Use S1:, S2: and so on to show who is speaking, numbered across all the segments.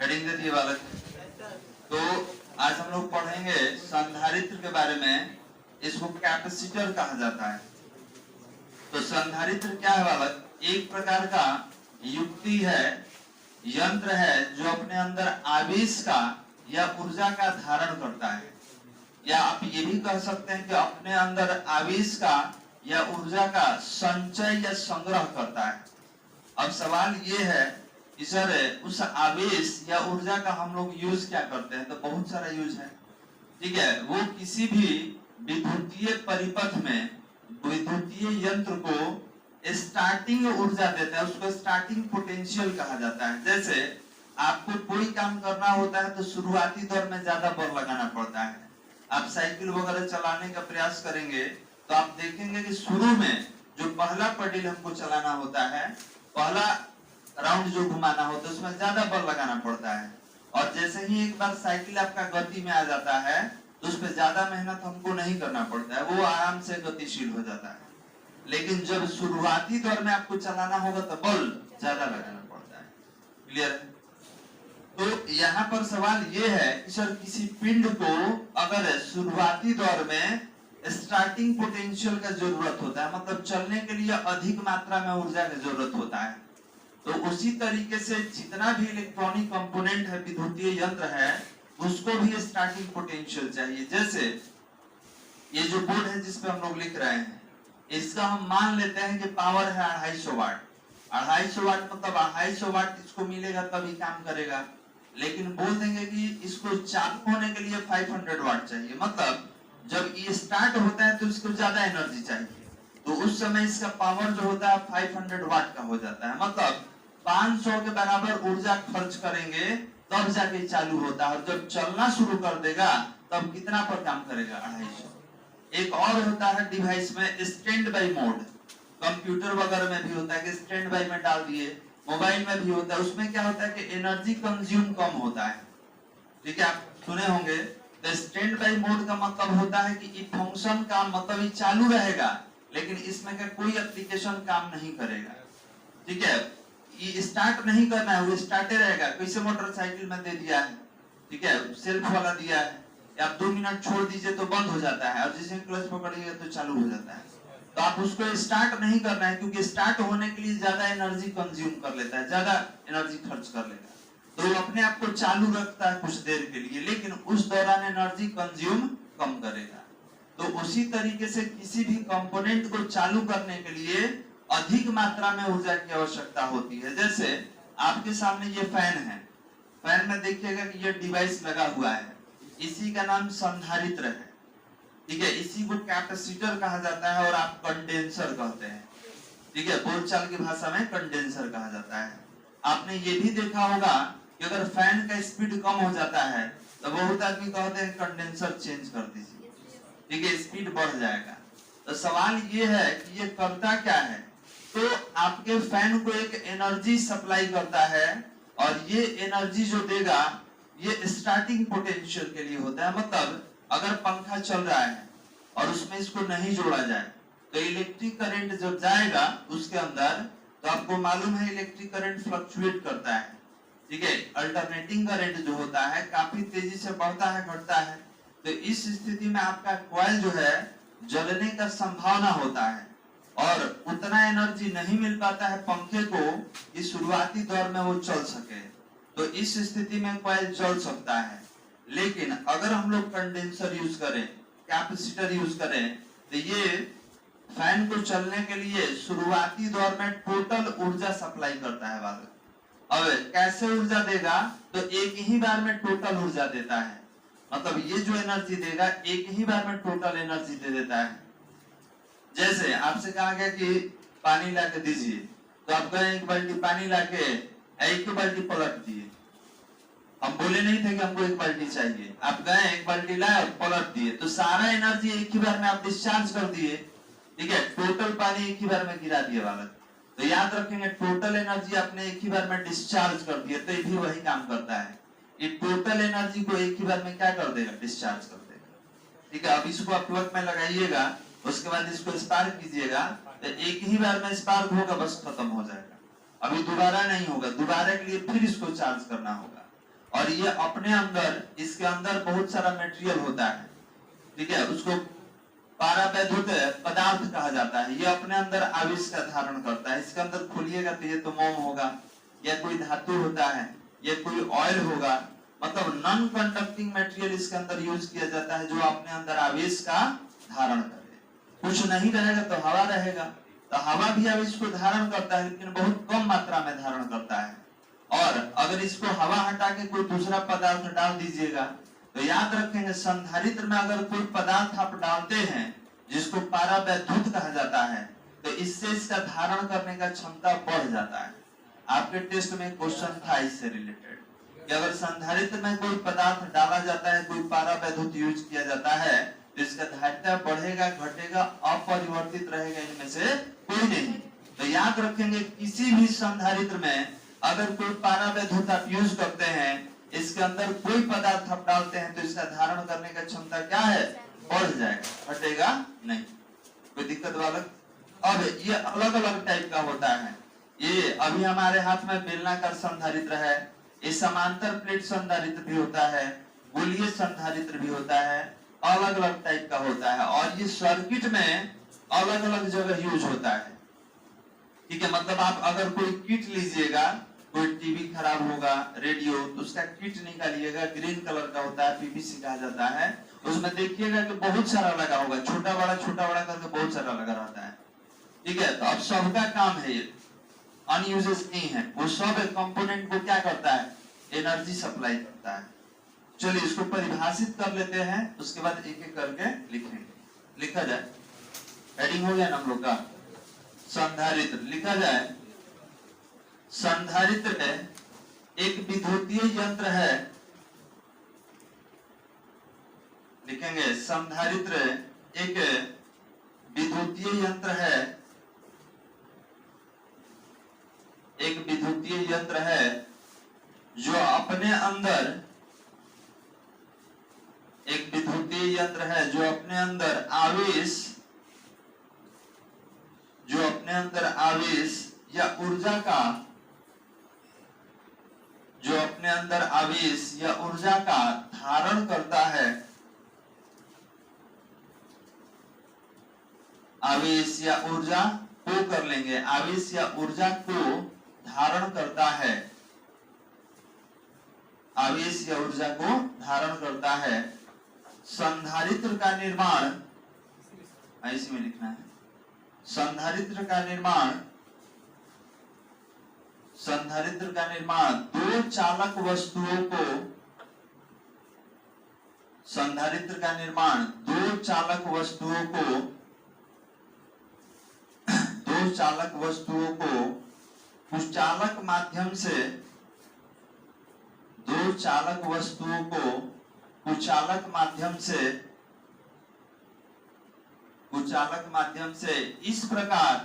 S1: Heading दे दिए बालक। तो आज हम लोग पढ़ेंगे संधारित्र के बारे में। इसको कैपेसिटर कहा जाता है। तो संधारित्र क्या है बालक? एक प्रकार का युक्ति है, यंत्र है जो अपने अंदर आवेश का या ऊर्जा का धारण करता है, या आप ये भी कह सकते हैं कि अपने अंदर आवेश का या ऊर्जा का संचय या संग्रह करता है। अब सवाल ये है कि सर उस आवेश या ऊर्जा का हम लोग यूज क्या करते हैं? तो बहुत सारा यूज है, ठीक है। वो किसी भी विद्युतीय परिपथ में विद्युतीय यंत्र को स्टार्टिंग ऊर्जा देता है, उसको स्टार्टिंग पोटेंशियल कहा जाता है। जैसे आपको कोई काम करना होता है तो शुरुआती दौर में ज्यादा बल लगाना पड़ता है। आप साइकिल वगैरह चलाने का प्रयास करेंगे तो आप देखेंगे कि शुरू में जो पहला पेडल हमको चलाना होता है, पहला राउंड जो घुमाना होता है, उसमें ज्यादा बल लगाना पड़ता है। और जैसे ही एक बार साइकिल आपका गति में आ जाता है तो उस पर ज्यादा मेहनत हमको नहीं करना पड़ता है, वो आराम से गतिशील हो जाता है। लेकिन जब शुरुआती दौर में आपको चलाना होगा तो बल ज्यादा लगाना पड़ता है। क्लियर? तो यहाँ पर सवाल ये है कि सर किसी पिंड को अगर शुरुआती दौर में स्टार्टिंग पोटेंशियल का जरूरत होता है, मतलब चलने के लिए अधिक मात्रा में ऊर्जा की जरूरत होता है, तो उसी तरीके से जितना भी इलेक्ट्रॉनिक कंपोनेंट है, विद्युतीय यंत्र है, उसको भी स्टार्टिंग पोटेंशियल चाहिए। जैसे ये जो बोर्ड है जिसपे हम लोग लिख रहे हैं, इसका हम मान लेते हैं कि पावर है 250 वाट। 250 वाट मतलब 250 वाट इसको मिलेगा तभी काम करेगा। लेकिन बोल देंगे कि इसको चालू होने के लिए 500 वाट चाहिए, मतलब जब ये स्टार्ट होता है तो इसको ज्यादा एनर्जी चाहिए, तो उस समय इसका पावर जो होता है 500 वाट का हो जाता है। मतलब 500 के बराबर ऊर्जा खर्च करेंगे तब जाके चालू होता है, और जब चलना शुरू कर देगा तब कितना पर काम करेगा? 250। एक और होता है डिवाइस में स्टैंड बाई मोड, कंप्यूटर वगैरह में भी होता है कि स्टैंड बाई में डाल दिए, मोबाइल में भी होता है। उसमें क्या होता है कि एनर्जी कंज्यूम कम होता है, ठीक है, आप सुने होंगे। तो स्टैंड बाई मोड का मतलब होता है कि ये फंक्शन का मतलब ये चालू रहेगा लेकिन इसमें का कोई एप्लीकेशन काम नहीं करेगा, ठीक है। ये स्टार्ट नहीं करना है, वो स्टार्टे रहेगा। कैसे मोटरसाइकिल में दे दिया है, ठीक है, सेल्फ वाला दिया है, आप 2 मिनट छोड़ दीजिए तो बंद हो जाता है, और जिसे क्लच पकड़िएगा तो चालू हो जाता है। तो आप उसको स्टार्ट नहीं करना है, क्योंकि स्टार्ट होने के लिए ज्यादा एनर्जी कंज्यूम कर लेता है, ज्यादा एनर्जी खर्च कर लेता है। तो वो अपने आप को चालू रखता है कुछ देर के लिए, लेकिन उस दौरान एनर्जी कंज्यूम कम करेगा। तो उसी तरीके से किसी भी कंपोनेंट को चालू करने के लिए अधिक मात्रा में ऊर्जा की आवश्यकता होती है। जैसे आपके सामने ये फैन है, फैन में देखिएगा कि ये डिवाइस लगा हुआ है, इसी का नाम संधारित्र है, ठीक है। इसी को कैपेसिटर कहा जाता है और आप कंडेंसर कहते हैं, ठीक है, बोलचाल की भाषा में कंडेंसर कहा जाता है। आपने ये भी देखा होगा कि अगर फैन का स्पीड कम हो जाता है तो बहुत आदमी कहते हैं कंडेंसर चेंज कर दीजिए, ठीक है, स्पीड बढ़ जाएगा। तो सवाल ये है कि ये करता क्या है? तो आपके फैन को एक एनर्जी सप्लाई करता है, और ये एनर्जी जो देगा ये स्टार्टिंग पोटेंशियल के लिए होता है। मतलब अगर पंखा चल रहा है और उसमें इसको नहीं जोड़ा जाए तो इलेक्ट्रिक करंट जब जाएगा उसके अंदर, तो आपको मालूम है इलेक्ट्रिक करंट फ्लक्चुएट करता है, ठीक है। अल्टरनेटिंग करंट जो होता है काफी तेजी से बढ़ता है, घटता है। तो इस स्थिति में आपका कॉइल जो है जलने का संभावना होता है, और उतना एनर्जी नहीं मिल पाता है पंखे को कि शुरुआती दौर में वो चल सके। तो इस स्थिति में कॉइल जल सकता है। लेकिन अगर हम लोग कंडेंसर यूज करें, कैपेसिटर यूज करें, तो ये फैन को चलने के लिए शुरुआती दौर में टोटल ऊर्जा सप्लाई करता है बालक। अब कैसे ऊर्जा देगा? तो एक ही बार में टोटल ऊर्जा देता है, मतलब ये जो एनर्जी देगा एक ही बार में टोटल एनर्जी दे देता है। जैसे आपसे कहा गया कि पानी लाके दीजिए, तो आप गए एक बाल्टी पानी लाके एक बाल्टी पलट दिए। हम बोले नहीं थे कि हमको एक बाल्टी चाहिए, आप गए एक बाल्टी लाए और पलट दिए, तो सारा एनर्जी एक ही बार में आप डिस्चार्ज कर दिए, ठीक है, टोटल पानी एक ही बार में गिरा दिए बालक। तो याद रखेंगे टोटल एनर्जी आपने एक ही बार में डिस्चार्ज कर दिया, तो ये भी वही काम करता है। ये टोटल एनर्जी को एक ही बार में क्या कर देगा? डिस्चार्ज कर देगा, ठीक है। अब इसको आप प्लग में लगाइएगा, उसके बाद इसको स्पार्क कीजिएगा, तो एक ही बार में स्पार्क होगा, बस खत्म हो जाएगा। अभी दोबारा नहीं होगा, दोबारा के लिए फिर इसको चार्ज करना होगा। और ये अपने अंदर, इसके अंदर बहुत सारा मटेरियल होता है, ठीक है, उसको पारावैद्युत पदार्थ कहा जाता है। ये अपने अंदर आवेश का धारण करता है। इसके अंदर खोलिएगा तो ये तो मोम होगा, या कोई धातु होता है, या कोई ऑयल होगा, मतलब नॉन कंडक्टिंग मटेरियल इसके अंदर यूज किया जाता है, जो अपने अंदर आवेश का धारण करे। कुछ नहीं रहेगा तो हवा रहेगा, तो हवा भी आवेश को धारण करता है, लेकिन बहुत कम मात्रा में धारण करता है। और अगर इसको हवा हटा के कोई दूसरा पदार्थ डाल दीजिएगा, तो याद रखेंगे संधारित्र में अगर कोई पदार्थ आप डालते हैं जिसको पारावैद्युत कहा जाता है, तो इससे इसका धारण करने का क्षमता बढ़ जाता है। आपके टेस्ट में क्वेश्चन था इससे रिलेटेड कि अगर संधारित्र में कोई पदार्थ डाला जाता है, कोई पारावैद्युत यूज किया जाता है, तो इसका धारिता बढ़ेगा घटेगा, अपरिवर्तित रहेगा, इनमें से कोई नहीं। तो याद रखेंगे किसी भी संधारित्र में अगर कोई पारावैद्युत आप यूज करते हैं, इसके अंदर कोई पदार्थ आप डालते हैं, तो इसका धारण करने का क्षमता क्या है, बढ़ जाएगा, घटेगा नहीं। कोई दिक्कत वाला? अब ये अलग अलग टाइप का होता है। ये अभी हमारे हाथ में बेलनाकार संधारित्र है, ये समांतर प्लेट संधारित्र भी होता है, गोलीय संधारित्र भी होता है, अलग अलग टाइप का होता है। और ये सर्किट में अलग अलग जगह यूज होता है, ठीक है। मतलब आप अगर कोई किट लीजिएगा, कोई टीवी खराब होगा, रेडियो, तो उसका किट निकालिएगा, ग्रीन कलर का होता है, पीवीसी कहा जाता है, उसमें देखिएगा कि बहुत सारा लगा होगा, छोटा बड़ा करके बहुत सारा लगा रहता है, ठीक है। तो अब सबका काम है, ये अनयूजेस नहीं है, वो सब कंपोनेंट को क्या करता है, एनर्जी सप्लाई करता है। चलिए इसको परिभाषित कर लेते हैं, उसके बाद एक एक करके लिखेंगे। लिखा जाए, हेडिंग हो गया ना हम लोग का, संधारित्र। लिखा जाए, संधारित्र एक विद्युतीय यंत्र है। लिखेंगे, संधारित्र एक विद्युतीय यंत्र है, एक विद्युतीय यंत्र है जो अपने अंदर, एक विद्युतीय यंत्र है जो अपने अंदर आवेश, जो अपने अंदर आवेश या ऊर्जा का, जो अपने अंदर आवेश या ऊर्जा का धारण करता है, आवेश या ऊर्जा को कर लेंगे, आवेश या ऊर्जा को धारण करता है, आवेश या ऊर्जा को धारण करता है। संधारित्र का निर्माण, इसी में लिखना है, संधारित्र का निर्माण, संधारित्र का निर्माण दो चालक वस्तुओं को, संधारित्र का निर्माण दो चालक वस्तुओं को, दो चालक वस्तुओं को कुचालक माध्यम से, दो चालक वस्तुओं को कुचालक माध्यम से, कुचालक माध्यम से इस प्रकार,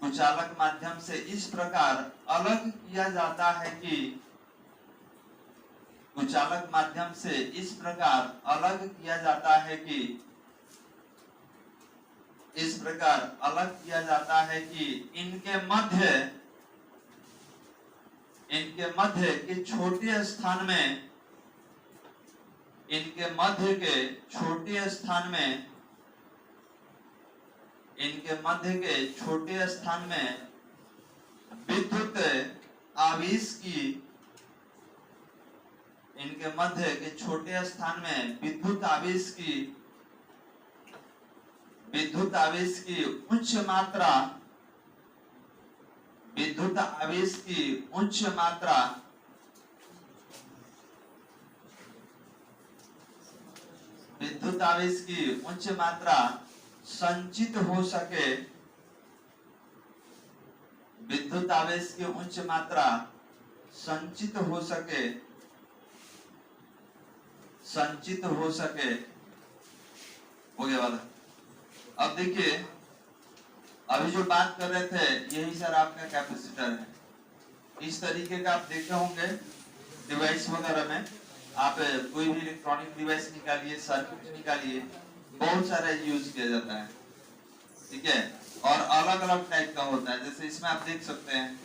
S1: कुचालक माध्यम से इस प्रकार अलग किया जाता है कि, कुचालक माध्यम से इस प्रकार अलग किया जाता है कि, इस प्रकार अलग किया जाता है कि इनके मध्य, इनके मध्य के छोटे स्थान में, इनके मध्य के छोटे स्थान में, इनके मध्य के छोटे स्थान में विद्युत आवेश की, इनके मध्य के छोटे स्थान में विद्युत आवेश की, विद्युत आवेश की उच्च मात्रा, विद्युत आवेश की उच्च मात्रा, विद्युत आवेश की उच्च मात्रा संचित हो सके, विद्युत आवेश की उच्च मात्रा संचित हो सके, संचित हो सके। हो गया वाला। अब देखिए, अभी जो बात कर रहे थे यही सर आपका कैपेसिटर है। इस तरीके का आप देखे होंगे डिवाइस वगैरह में, आप कोई भी इलेक्ट्रॉनिक डिवाइस निकालिए, सर्किट निकालिए, बहुत सारा यूज किया जाता है, ठीक है। और अलग अलग टाइप का होता है, जैसे इसमें आप देख सकते हैं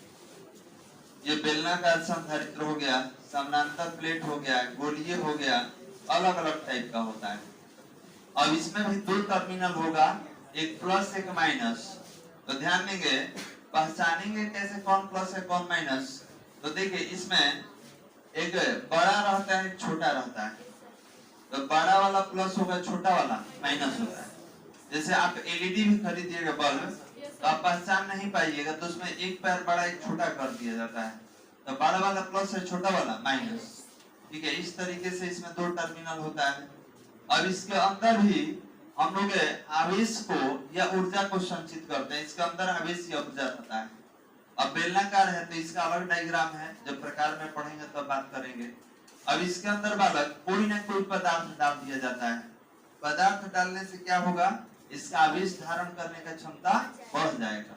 S1: ये बेलनाकार संधारित्र हो गया, समानांतर प्लेट हो गया, गोलीय हो गया, अलग अलग टाइप का होता है। अब इसमें भी दो टर्मिनल होगा, एक प्लस एक माइनस। तो ध्यान देंगे, पहचानेंगे कैसे कौन प्लस है कौन माइनस। तो देखिए इसमें एक बड़ा रहता है, एक छोटा रहता है। तो बड़ा वाला प्लस होगा, छोटा वाला माइनस होता है। जैसे आप एलईडी भी खरीदिएगा बल्ब, तो आप पहचान नहीं पाइएगा, तो उसमें एक पैर बड़ा एक छोटा कर दिया जाता है। तो बड़ा वाला प्लस है, छोटा वाला माइनस। ठीक है, इस तरीके से इसमें दो टर्मिनल होता है। अब इसके अंदर भी हम लोग आवेश को या ऊर्जा को संचित करते हैं। इसके अंदर आवेश या ऊर्जा रहता है। अब बेलनाकार है तो इसका अलग डायग्राम है, जब प्रकार में पढ़ेंगे तब बात करेंगे। अब इसके अंदर बालक कोई ना कोई पदार्थ डाल दिया जाता है। पदार्थ डालने से क्या होगा, इसका आवेश धारण करने का क्षमता बढ़ जाएगा,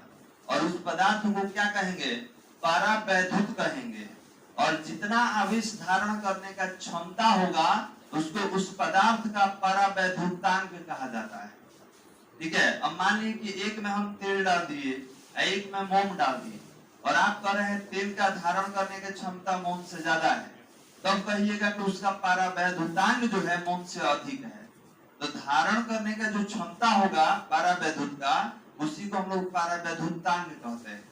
S1: और उस पदार्थ को क्या कहेंगे, परावैद्युत कहेंगे। और जितना आवेश धारण करने का क्षमता होगा उसको उस पदार्थ का परावैद्युतांक कहा जाता है। ठीक है, अब मान लीजिए कि एक में हम तेल डाल दिए, एक में मोम डाल दिए, और आप कह रहे हैं तेल का धारण करने की क्षमता मोम से ज्यादा है, तब कहिएगा कि उसका परावैद्युतांक जो है मोम से अधिक है। तो धारण करने का जो क्षमता होगा परावैद्युत का, उसी को हम लोग परावैद्युतांक कहते हैं।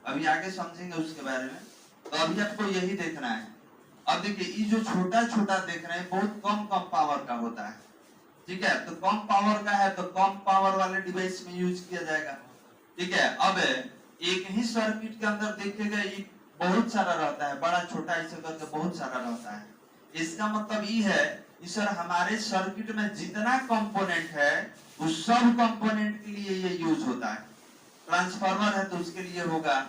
S1: अभी आगे समझेंगे उसके बारे में। तो अभी आपको यही देखना है। अब देखिए ये जो छोटा छोटा देख रहे हैं बहुत कम कम पावर का होता है। ठीक है, तो कम पावर का है तो कम पावर वाले डिवाइस में यूज किया जाएगा। ठीक है, अब एक ही सर्किट के अंदर देखिएगा ये बहुत सारा रहता है, बड़ा छोटा ऐसे करके बहुत सारा रहता है। इसका मतलब ये है कि सर हमारे सर्किट में जितना कंपोनेंट है उस सब कंपोनेंट के लिए ये यूज होता है। ट्रांसफार्मर है तो उसके लिए होगा,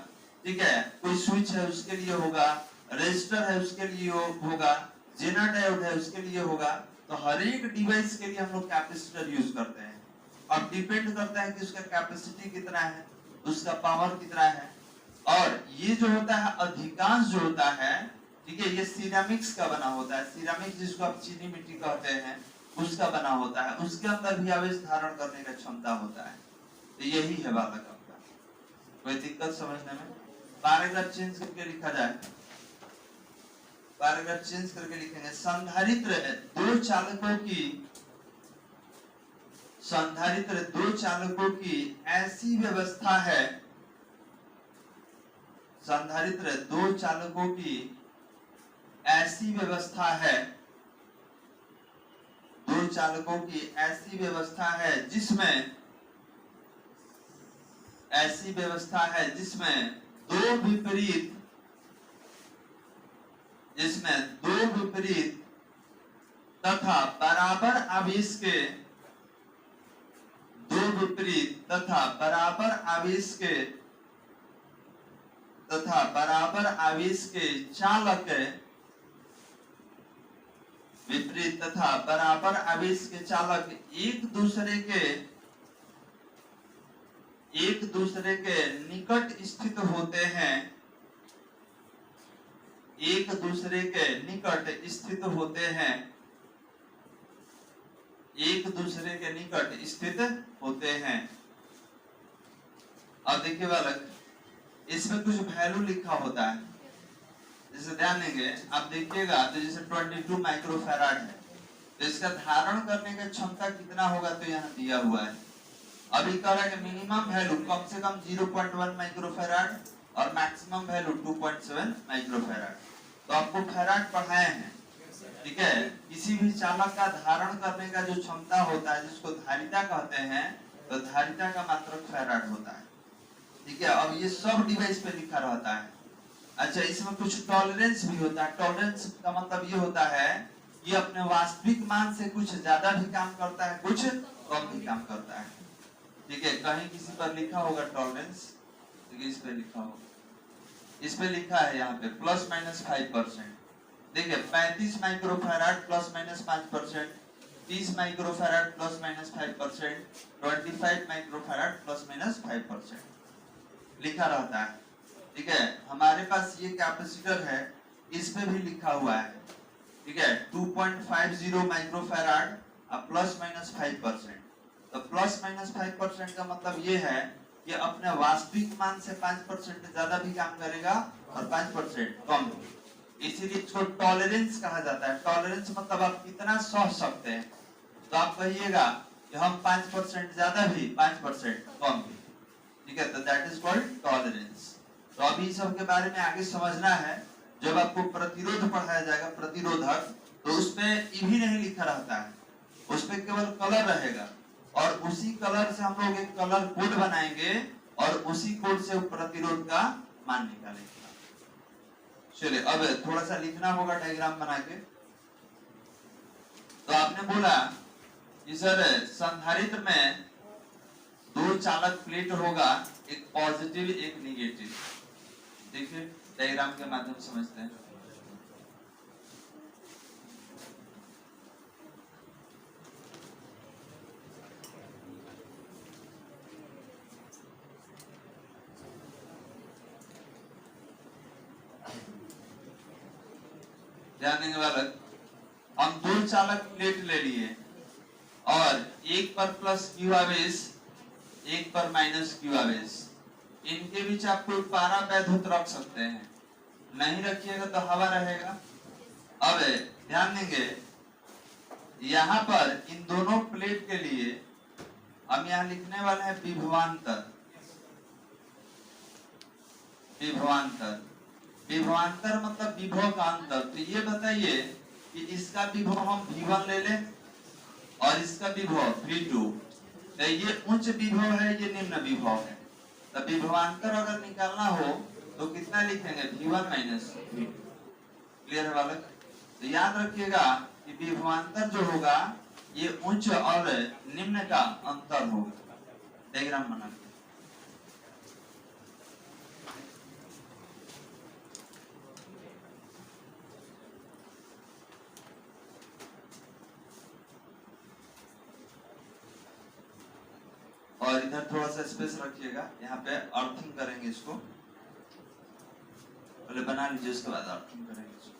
S1: ठीक है, कोई स्विच है उसके लिए होगा, रेजिस्टर है उसके लिए होगा, जेनर डायोड है उसके लिए होगा। तो हर एक डिवाइस के लिए हम लोग कैपेसिटर यूज करते हैं। और डिपेंड करता है कि उसका कैपेसिटी कितना है, उसका पावर कितना है। और ये जो होता है अधिकांश जो होता है, ठीक है, ये सिरेमिक्स का बना होता है। सिरेमिक्स जिसको आप चीनी मिट्टी कहते हैं उसका बना होता है, उसके अंदर भी आवेश धारण करने का क्षमता होता है। तो यही है बालक आपका। कोई दिक्कत समझने में? पैराग्राफ चेंज करके लिखा जाए, पैराग्राफ चेंज करके लिखेंगे। संधारित्र दो चालकों की, संधारित्र दो चालकों की ऐसी व्यवस्था है, संधारित्र दो चालकों की ऐसी व्यवस्था है, दो चालकों की ऐसी व्यवस्था है जिसमें, ऐसी व्यवस्था है जिसमें दो विपरीत, जिसमें दो विपरीत तथा बराबर आवेश के, दो विपरीत तथा बराबर आवेश के, तथा बराबर आवेश के चालक, विपरीत तथा बराबर आवेश के चालक एक दूसरे के निकट स्थित होते हैं, एक दूसरे के निकट स्थित होते हैं, एक दूसरे के निकट स्थित होते हैं। अब देखिए बालक, इसमें कुछ वैल्यू लिखा होता है, जैसे ध्यान देंगे आप देखिएगा तो जैसे 22 माइक्रोफैराड है, तो इसका धारण करने का क्षमता कितना होगा तो यहाँ दिया हुआ है। अभी कह रहा है कि मिनिमम वैल्यू कम से कम 0.1 माइक्रोफैराड और मैक्सिमम वैल्यू 2.7 माइक्रोफैराड। तो आपको फैराड पढ़ाए हैं, ठीक है। किसी भी चालक का धारण करने का जो क्षमता होता है जिसको धारिता कहते हैं, तो धारिता का मात्रक फैराड होता है, ठीक है। अब ये सब डिवाइस पे लिखा रहता है। अच्छा, इसमें कुछ टॉलरेंस भी होता है। टॉलरेंस का मतलब ये होता है कि अपने वास्तविक मान से कुछ ज्यादा भी काम करता है, कुछ कम भी काम करता है, ठीक है। कहीं किसी पर लिखा होगा टॉलरेंस, ठीक है, इस पे लिखा होगा, इस पे लिखा है यहाँ पे ±5%। देखिए 35 माइक्रोफैराड ±5%, 30 माइक्रोफैराड ±5%, 25 माइक्रोफैराड ±5% लिखा रहता है, ठीक है। हमारे पास ये कैपेसिटर है, इस पे भी लिखा हुआ है, ठीक है, 2.50 माइक्रोफैराड ±5%। तो ±5% का मतलब ये है ये अपने वास्तविक मान से 5% ज्यादा भी काम करेगा और 5% कम भी। इसीलिए इसको टॉलरेंस कहा जाता है। टॉलरेंस मतलब आप कितना सह सकते हैं। तो आप कहिएगा कि हम 5% ज्यादा भी 5% कम भी, ठीक है, तो दैट इज कॉल्ड टॉलरेंस। तो अभी सब के बारे में आगे समझना है। जब आपको प्रतिरोध पढ़ाया जाएगा, प्रतिरोधक, तो उसमें ईवी नहीं लिखा रहता है, उसमें केवल कलर रहेगा और उसी कलर से हम लोग एक कलर कोड बनाएंगे और उसी कोड से प्रतिरोध का मान निकालेंगे। चलिए अब थोड़ा सा लिखना होगा डायग्राम बना के। तो आपने बोला कि सर संधारित्र में दो चालक प्लेट होगा, एक पॉजिटिव एक निगेटिव। देखिए डायग्राम के माध्यम से समझते हैं। ध्यान देने वाला, हम दो चालक प्लेट ले लिए और एक पर प्लस क्यू आवेश, एक पर माइनस क्यू आवेश। इनके बीच आप कोई पारा वैद्युत रख सकते हैं, नहीं रखिएगा तो हवा रहेगा। अब ध्यान देंगे, यहाँ पर इन दोनों प्लेट के लिए हम यहाँ लिखने वाले हैं विभवांतर। विभवांतर, विभवांतर मतलब विभव का अंतर। तो ये बताइए कि इसका विभव हम V1 ले लें और इसका विभव V2। तो ये उच्च विभव है, ये निम्न विभव है। तो विभवांतर अगर निकालना हो तो कितना लिखेंगे, V1 माइनस V2। क्लियर है बालक? तो याद रखिएगा कि विभवांतर जो होगा ये उच्च और निम्न का अंतर होगा। डायग्राम बना और इधर थोड़ा सा स्पेस रखिएगा, यहाँ पे अर्थिंग करेंगे इसको। पहले बना लीजिए, उसके बाद अर्थिंग करेंगे इसको।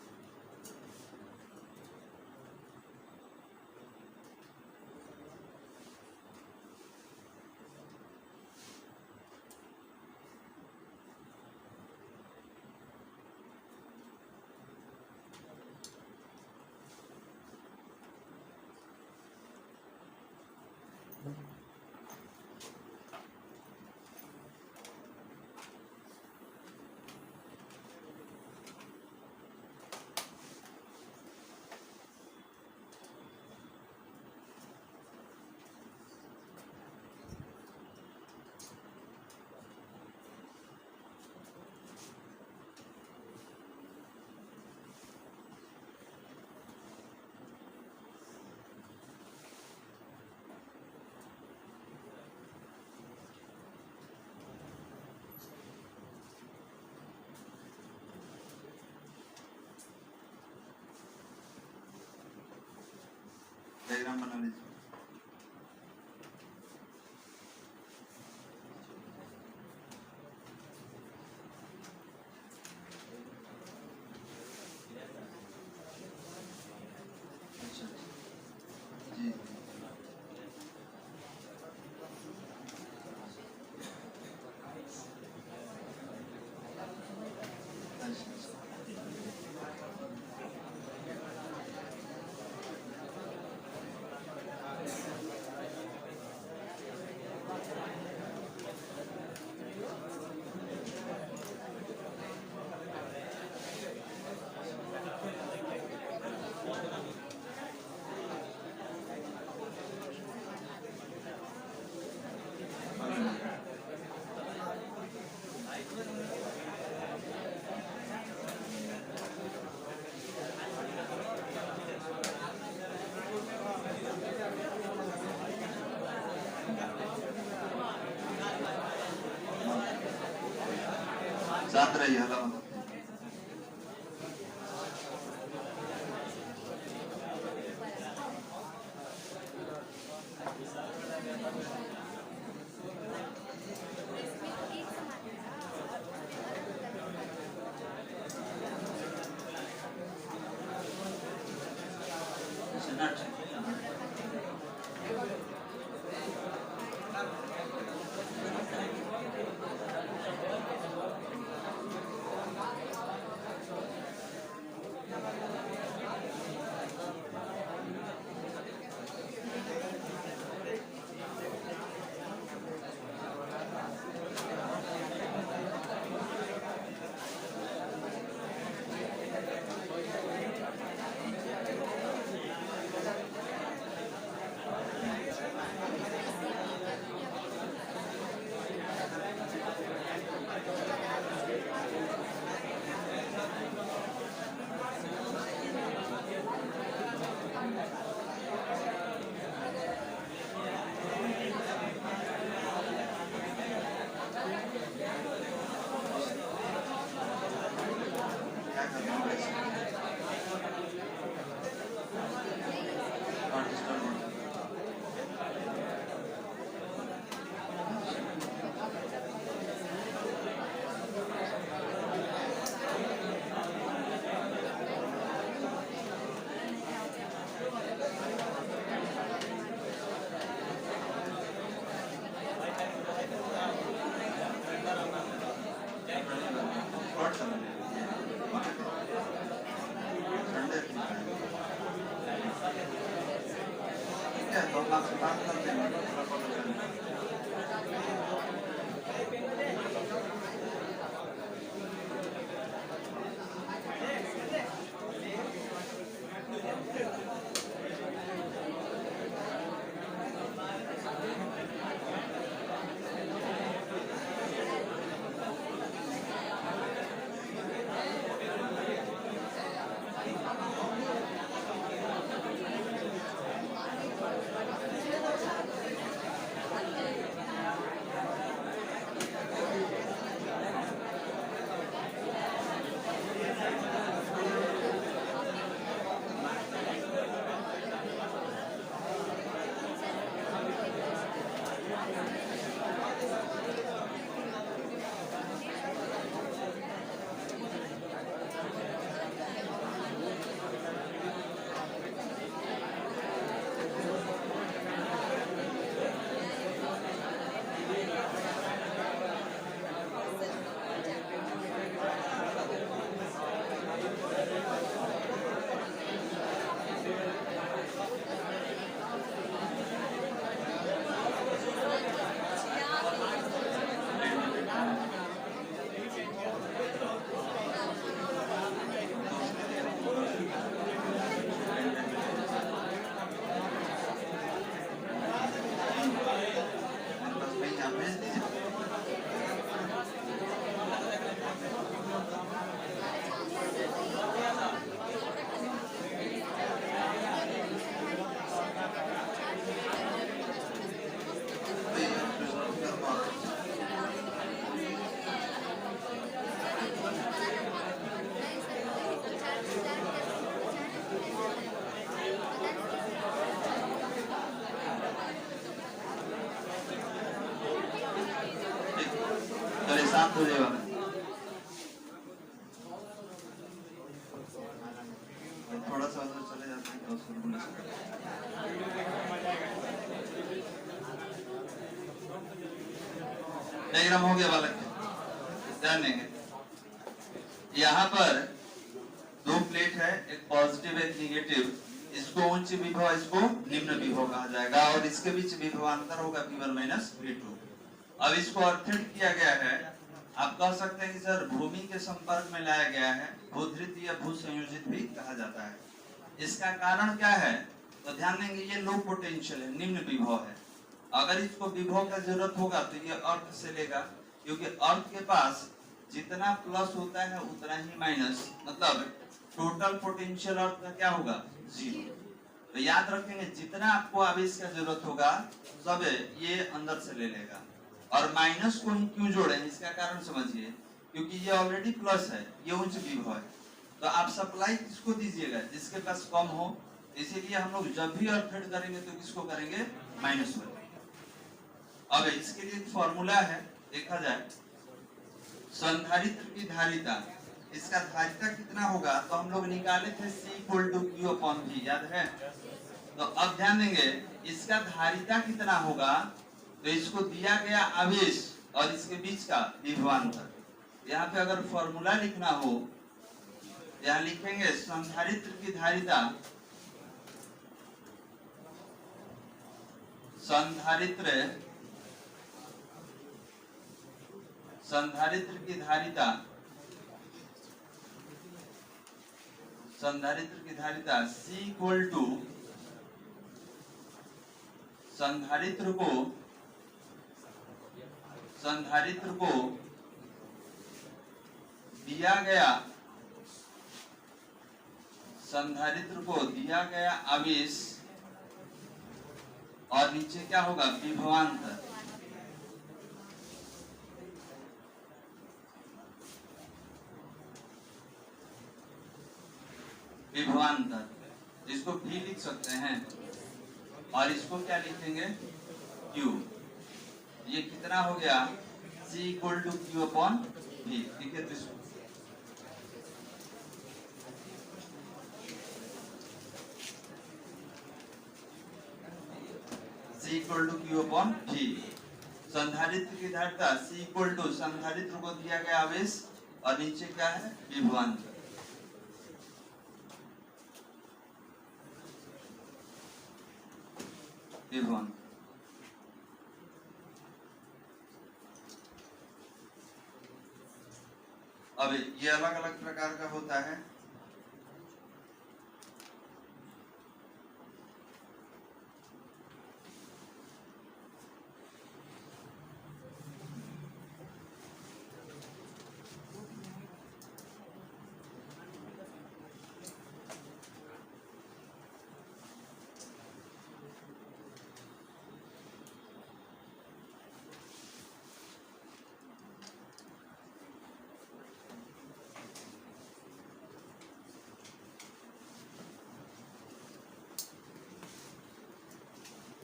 S1: डायग्राम बना लीजिए। अच्छा जी, शांत रहिए, हल्ला मत। ठीक है, तो हम आपसे बात करते हैं। शांत हो जाएगा। थोड़ा सा अंदर चले जाते हैं तो उसको बोले डायग्राम हो गया बालक, ध्यान देंगे। यहाँ पर दो प्लेट है, एक पॉजिटिव एक निगेटिव। इसको उच्च विभव, इसको निम्न विभव कहा जाएगा और इसके बीच विभवांतर होगा V1 माइनस V2। अब इसको अर्थित किया गया है। आप कह सकते हैं कि सर भूमि के संपर्क में लाया गया है, भूधृत या भू संयोजित भी कहा जाता है। इसका कारण क्या है? तो ध्यान देंगे, ये लो पोटेंशियल है, निम्न विभव है। अगर इसको विभव का जरूरत होगा तो ये अर्थ से लेगा, क्योंकि अर्थ के पास जितना प्लस होता है उतना ही माइनस, मतलब टोटल पोटेंशियल अर्थ का क्या होगा? 0। तो याद रखेंगे, जितना आपको आवेश का जरूरत होगा सब ये अंदर से ले लेगा। और माइनस को ही क्यों जोड़े, इसका कारण समझिए, क्योंकि ये ऑलरेडी प्लस है, ये उच्च विभव है। तो आप सप्लाई किसको दीजिएगा? जिसके पास कम हो। इसीलिए हम लोग जब भी अर्थ करेंगे तो किसको करेंगे? माइनस को। अब इसके लिए एक फॉर्मूला है, देखा जाए। संधारित्र की धारिता, इसका धारिता कितना होगा? तो हम लोग निकाले थे C=Q/V, याद है? तो अब ध्यान देंगे, इसका धारिता कितना होगा? तो इसको दिया गया आवेश और इसके बीच का विभवांतर। यहाँ पे अगर फॉर्मूला लिखना हो, यहाँ लिखेंगे संधारित्र की धारिता, संधारित्र की धारिता, संधारित्र की धारिता C= संधारित्र को दिया गया आवेश और नीचे क्या होगा? विभवांतर। जिसको भी लिख सकते हैं और इसको क्या लिखेंगे? Q। ये कितना हो गया? C=Q/V। ठीक है, तो इसको C=Q/V। संधारित्र की धारिता C= संधारित्र को दिया गया आवेश और नीचे क्या है? विभवांतर। विभवांतर। अब ये अलग अलग प्रकार का होता है।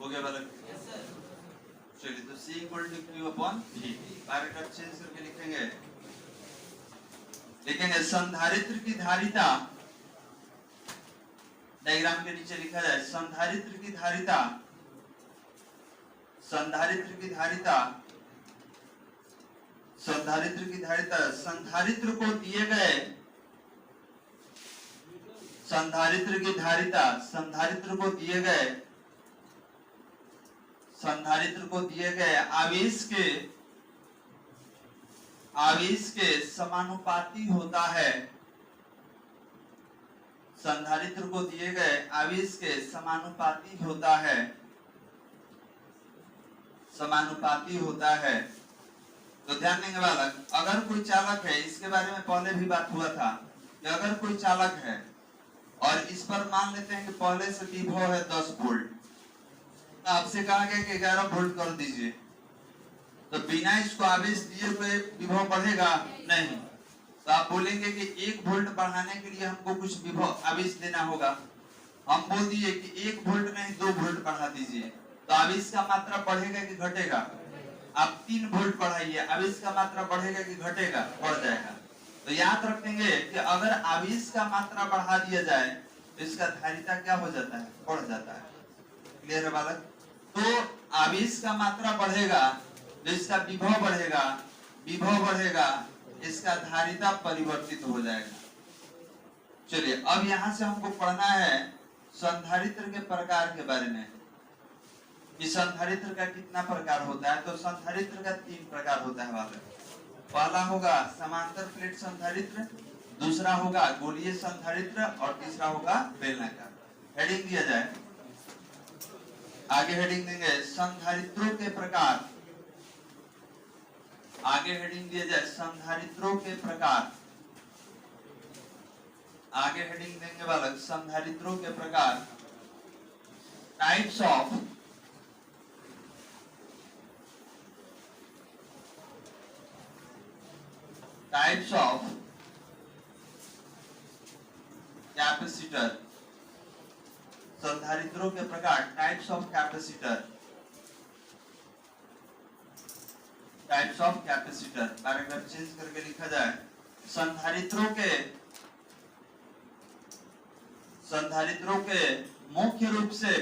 S1: हो गया बालक? चलिए, तो C equal to Q upon V paragraph change करके लिखेंगे संधारित्र की धारिता, डायग्राम के नीचे लिखा जाए संधारित्र की धारिता, संधारित्र की धारिता, संधारित्र की धारिता, संधारित्र को दिए गए, संधारित्र की धारिता, संधारित्र को दिए गए, संधारित्र को दिए गए आवेश के समानुपाती होता है। संधारित्र को दिए गए आवेश के समानुपाती होता है, समानुपाती होता है। तो ध्यान देंगे बालक, अगर कोई चालक है, इसके बारे में पहले भी बात हुआ था कि अगर कोई चालक है और इस पर मान लेते हैं कि पहले से विभव है 10 वोल्ट, आपसे कहा गया कि 11 वोल्ट कर दीजिए, तो बिना इसको आवेश दिए हुए विभव बढ़ेगा नहीं। तो आप बोलेंगे कि 1 वोल्ट बढ़ाने के लिए हमको कुछ विभव आवेश देना होगा। हम बोल दिए कि 1 वोल्ट नहीं 2 वोल्ट बढ़ा दीजिए, तो आवेश का मात्रा बढ़ेगा कि घटेगा? आप 3 वोल्ट बढ़ाइए, आवेश का मात्रा बढ़ेगा कि घटेगा? बढ़ जाएगा। तो याद रखेंगे कि अगर आवेश का मात्रा बढ़ा दिया जाए तो इसका धारिता क्या हो जाता है? बढ़ जाता है। क्लियर है बालक? तो आवेश का मात्रा बढ़ेगा तो इसका विभव बढ़ेगा, विभव बढ़ेगा, इसका धारिता परिवर्तित हो जाएगा। चलिए, अब यहां से हमको पढ़ना है संधारित्र के प्रकार के बारे में कि संधारित्र का कितना प्रकार होता है। तो संधारित्र का 3 प्रकार होता है बालक। पहला होगा समांतर प्लेट संधारित्र, दूसरा होगा गोलीय संधारित्र और तीसरा होगा बेलनाकार। हेडिंग दिया जाए, आगे हेडिंग देंगे संधारित्रों के प्रकार, आगे हेडिंग दिया जाए संधारित्रों के प्रकार, आगे हेडिंग देंगे बालक संधारित्रों के प्रकार, टाइप्स ऑफ कैपेसिटर, संधारित्रों के प्रकार, types of capacitor, types of capacitor. Paragraph change करके लिखा जाए संधारित्रों के मुख्य रूप से,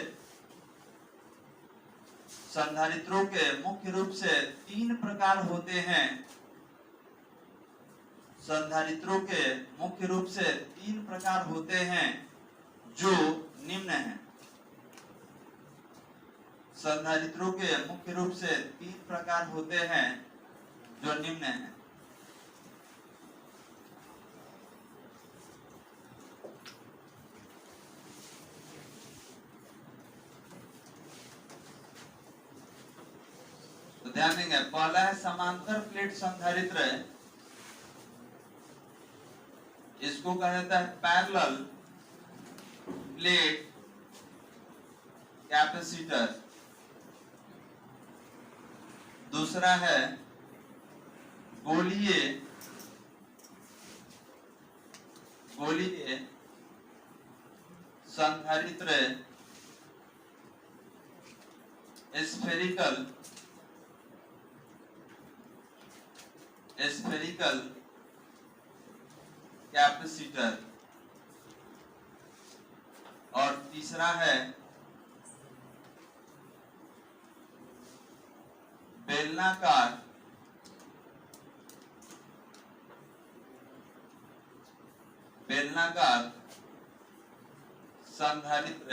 S1: संधारित्रों के मुख्य रूप से 3 प्रकार होते हैं। संधारित्रों के मुख्य रूप से 3 प्रकार होते हैं जो निम्न हैं। संधारित्रों के मुख्य रूप से 3 प्रकार होते हैं जो निम्न हैं। तो ध्यान देंगे, पहला है समांतर प्लेट संधारित्र, इसको कहा जाता है पैरेलल प्लेट कैपेसिटर। दूसरा है गोलीय संधारित्र, स्फेरिकल कैपेसिटर। और तीसरा है बेलनाकार संधारित्र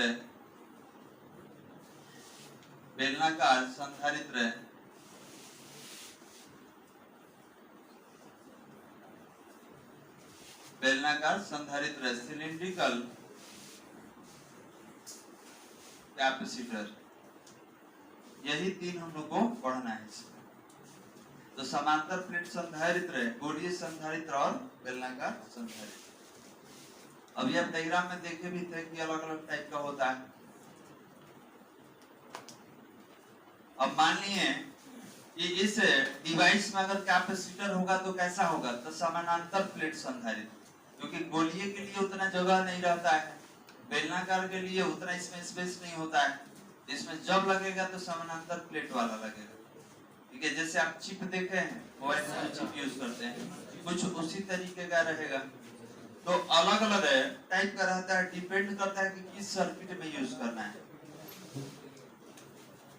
S1: बेलनाकार संधारित्र, बेलनाकार संधारित्र, सिलिंड्रिकल कैपेसिटर, यही तीन हम लोग को पढ़ना है इसमें। तो समांतर प्लेट संधारित्र है, गोलीय संधारित्र और बेलनाकार संधारित्र। अभी आप डायग्राम में देखे भी थे कि अलग अलग टाइप का होता है। अब मान लिए कि इस डिवाइस में अगर कैपेसिटर होगा तो कैसा होगा, तो समानांतर प्लेट संधारित्र, क्योंकि गोलीय के लिए उतना जगह नहीं रहता है, बेलनाकार के लिए उतना इसमें स्पेस नहीं होता है, इसमें जब लगेगा तो समानांतर प्लेट वाला लगेगा। ठीक है, जैसे आप चिप देखे हैं, मोबाइल में जो चिप यूज करते हैं, कुछ उसी तरीके का रहेगा। तो अलग अलग टाइप का रहता है, डिपेंड करता है कि किस सर्किट में यूज करना है।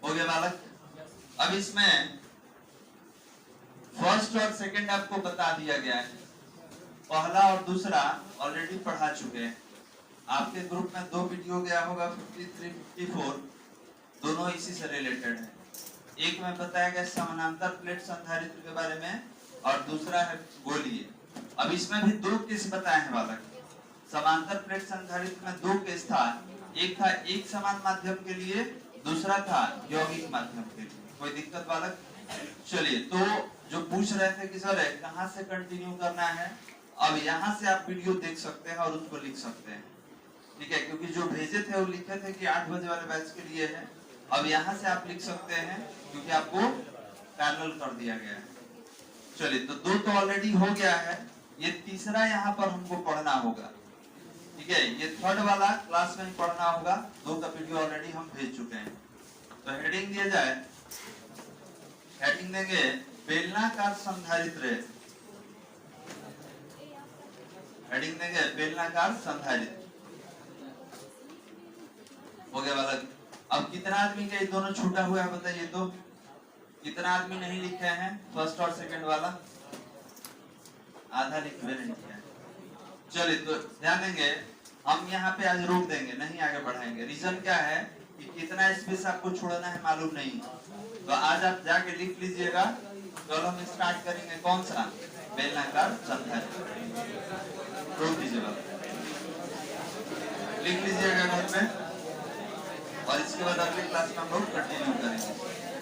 S1: हो गया बालक। अब इसमें फर्स्ट और सेकंड आपको बता दिया गया है, पहला और दूसरा ऑलरेडी पढ़ा चुके हैं। आपके ग्रुप में 2 वीडियो गया होगा, 53, 54, दोनों इसी से रिलेटेड है। एक में बताया गया समानांतर प्लेट संधारित्र के बारे में और दूसरा है गोलीय। अब इसमें भी 2 केस बताए हैं बालक। समांतर प्लेट संधारित्र में 2 केस था, एक था एक समान माध्यम के लिए, दूसरा था यौगिक माध्यम के लिए। कोई दिक्कत बालक? चलिए, तो जो पूछ रहे थे कि सर कहां से कंटिन्यू करना है, अब यहां से आप वीडियो देख सकते हैं और उसको लिख सकते हैं। ठीक है, क्योंकि जो भेजे थे वो लिखे थे कि 8 बजे वाले बैच के लिए है। अब यहां से आप लिख सकते हैं क्योंकि आपको पैरेलल कर दिया गया है। चलिए, तो 2 तो ऑलरेडी हो गया है, ये तीसरा यहाँ पर हमको पढ़ना होगा। ठीक है, ये थर्ड वाला क्लास में ही पढ़ना होगा। 2 का वीडियो ऑलरेडी हम भेज चुके हैं। तो हेडिंग दिया जाए, हेडिंग देंगे बेलनाकार संधारित्र, हेडिंग देंगे बेलनाकार संधारित्र। हो गया बालक। अब कितना आदमी का ये दोनों छूटा हुआ है बताइए तो, कितना आदमी नहीं लिखे हैं फर्स्ट और सेकंड वाला? आधा लिखे नहीं किया। चलिए, तो ध्यान देंगे, हम यहाँ पे आज रोक देंगे, नहीं आगे बढ़ाएंगे। रीजन क्या है कि कितना स्पेस आपको छोड़ना है मालूम नहीं, तो आज आप जाके लिख लीजिएगा। कल हम स्टार्ट करेंगे कौन सा? बेलनाकार संधारित्र। रोक दीजिएगा, लिख लीजिएगा घर पे, और इसके बाद अगले क्लास में हम लोग कंटिन्यू करेंगे।